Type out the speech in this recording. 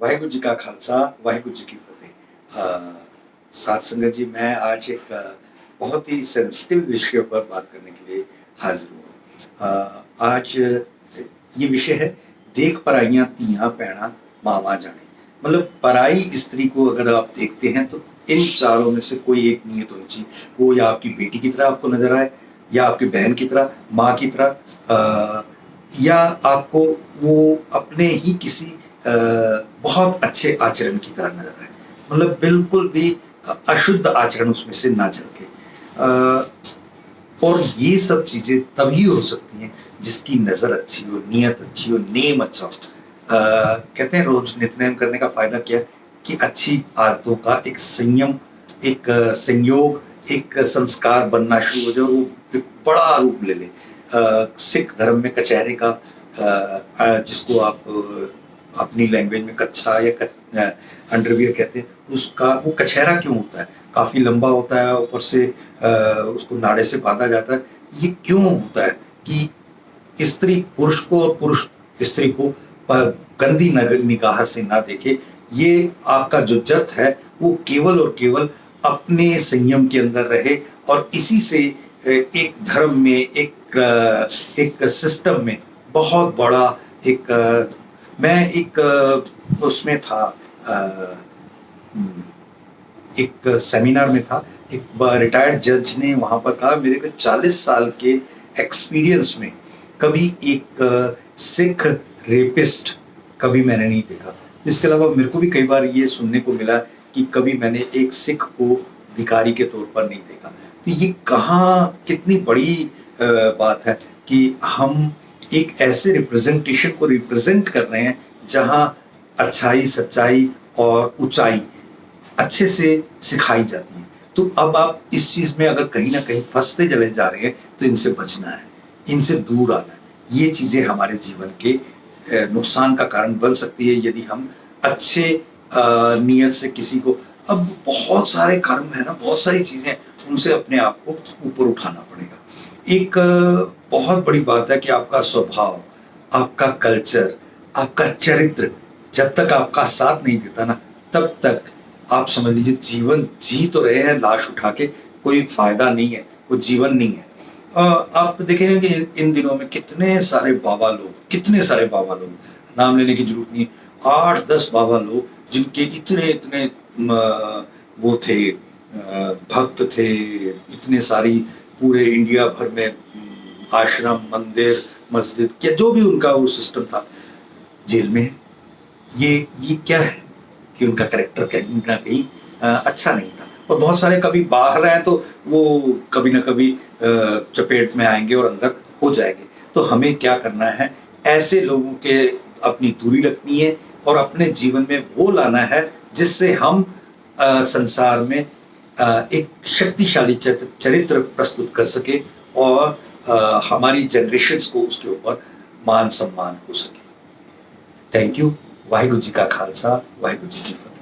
वाहिगुरु जी का खालसा, वाहिगुरु जी की फतेह। साथ संगत जी, मैं आज एक बहुत ही सेंसिटिव विषय पर बात करने के लिए हाजिर हुआ। आज ये विषय है, देख पराइयां तियां पैणा मावा जाने। मतलब पराई स्त्री को अगर आप देखते हैं तो इन चारों में से कोई एक नीयत होनी चाहिए। वो या आपकी बेटी की तरह आपको नजर आए, या आपकी बहन की तरह, माँ की तरह, या आपको वो अपने ही किसी बहुत अच्छे आचरण की तरह नजर आए। मतलब बिल्कुल भी अशुद्ध आचरण उसमें से ना झलके। और ये सब चीजें तभी हो सकती हैं जिसकी नजर अच्छी हो, नियत अच्छी हो, नेम अच्छा हो। कहते हैं रोज नित्य करने का फायदा क्या है कि अच्छी आदतों का एक संयम, एक संयोग, एक संस्कार बनना शुरू हो जाए और वो एक बड़ा रूप ले ले। सिख धर्म में कचहरे का, जिसको आप अपनी लैंग्वेज में कच्छा या अंडरवियर कहते हैं, उसका वो कछहरा क्यों होता है? काफी लंबा होता है, ऊपर से उसको नाड़े से बांधा जाता है। ये क्यों होता है कि स्त्री पुरुष को और पुरुष स्त्री को गंदी निगाह से ना देखे। ये आपका जो जत है वो केवल और केवल अपने संयम के अंदर रहे, और इसी से एक धर्म में, एक सिस्टम में बहुत बड़ा एक मैं एक उसमें था, एक सेमिनार में था। एक रिटायर्ड जज ने वहां पर कहा, मेरे को 40 साल के एक्सपीरियंस में कभी एक सिख रेपिस्ट कभी मैंने नहीं देखा। इसके अलावा मेरे को भी कई बार ये सुनने को मिला कि कभी मैंने एक सिख को भिखारी के तौर पर नहीं देखा। तो ये कहाँ कितनी बड़ी बात है कि हम एक ऐसे रिप्रेजेंटेशन को रिप्रेजेंट कर रहे हैं जहां अच्छाई, सच्चाई और ऊंचाई अच्छे से सिखाई जाती है। तो अब आप इस चीज में अगर कहीं ना कहीं फंसते चले जा रहे हैं तो इनसे बचना है, इनसे दूर आना है। ये चीजें हमारे जीवन के नुकसान का कारण बन सकती है यदि हम अच्छे नियत से किसी को, अब बहुत सारे कर्म है ना, बहुत सारी चीजें, उनसे अपने आप को ऊपर उठाना पड़ेगा। एक बहुत बड़ी बात है कि आपका स्वभाव, आपका कल्चर, आपका चरित्र जब तक आपका साथ नहीं देता ना, तब तक आप समझ लीजिए जीवन जी तो रहे हैं लाश उठा के, कोई फायदा नहीं है, वो जीवन नहीं है। आप देखेंगे कि इन दिनों में कितने सारे बाबा लोग, कितने सारे बाबा लोग, नाम लेने की जरूरत नहीं, 8-10 बाबा लोग जिनके इतने इतने वो थे, भक्त थे, इतने सारी पूरे इंडिया भर में आश्रम, मंदिर, मस्जिद, क्या जो भी उनका वो सिस्टम था, जेल में है। ये क्या है कि उनका कैरेक्टर कहीं ना कहीं अच्छा नहीं था। और बहुत सारे कभी बाहर रहे तो वो कभी ना कभी चपेट में आएंगे और अंदर हो जाएंगे। तो हमें क्या करना है, ऐसे लोगों के अपनी दूरी रखनी है और अपने जीवन में वो लाना है जिससे हम संसार में एक शक्तिशाली चरित्र प्रस्तुत कर सके, और हमारी जनरेशन्स को उसके ऊपर मान सम्मान हो सके। Thank you. वाहिगुरु जी का खालसा, वाहिगुरु जी की फतेह।